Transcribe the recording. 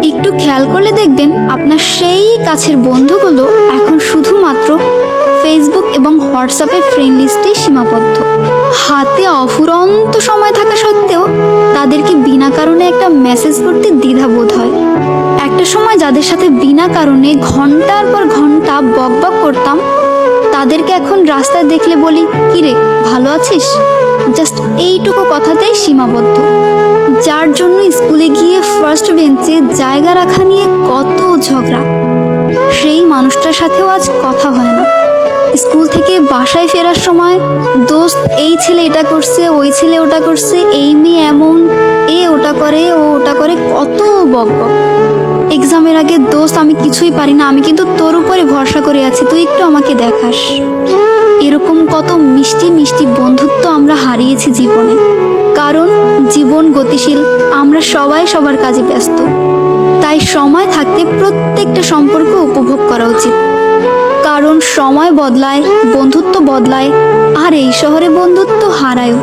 একটু খেয়াল করলে দেখবেন আপনার সেই কাছের বন্ধুগুলো এখন শুধুমাত্র ফেসবুক এবং হোয়াটসঅ্যাপের ফ্রেন্ড লিস্টেই সীমাবদ্ধ। হাতে অফুরন্ত সময় থাকা সত্ত্বেও তাদেরকে বিনা কারণে একটা মেসেজ করতে দ্বিধাবোধ হয়। একটা সময় যাদের সাথে বিনা কারণে ঘন্টার পর ঘন্টা বকবক করতাম, তাদেরকে এখন রাস্তায় দেখলে বলি, কিরে ভালো আছিস, জাস্ট এইটুকু কথাতেই সীমাবদ্ধ। যার জন্য স্কুলে গিয়ে ফার্স্ট বেঞ্চে জায়গা রাখা নিয়ে কত ঝগড়া, সেই মানুষটার সাথেও আজ কথা হয় না। স্কুল থেকে বাসায় ফেরার সময় দোস্ত এই ছেলে এটা করছে, ওই ছেলে ওটা করছে, এই মেয়ে এমন, এ ওটা করে, ও ওটা করে, কত বকবক। এক্সামের আগে দোস্ত আমি কিছুই পারি না, আমি কিন্তু তোর উপরে ভরসা করে আছি, তুই একটু আমাকে দেখাস। এরকম কত মিষ্টি মিষ্টি বন্ধুত্ব আমরা হারিয়েছি জীবনে। কারণ জীবন গতিশীল, আমরা সবাই সবার কাজে ব্যস্ত। তাই সময় থাকতে প্রত্যেকটা সম্পর্ক উপভোগ করা উচিত। কারণ সময় বদলায়, বন্ধুত্ব বদলায়, আর এই শহরে বন্ধুত্ব হারায়ও।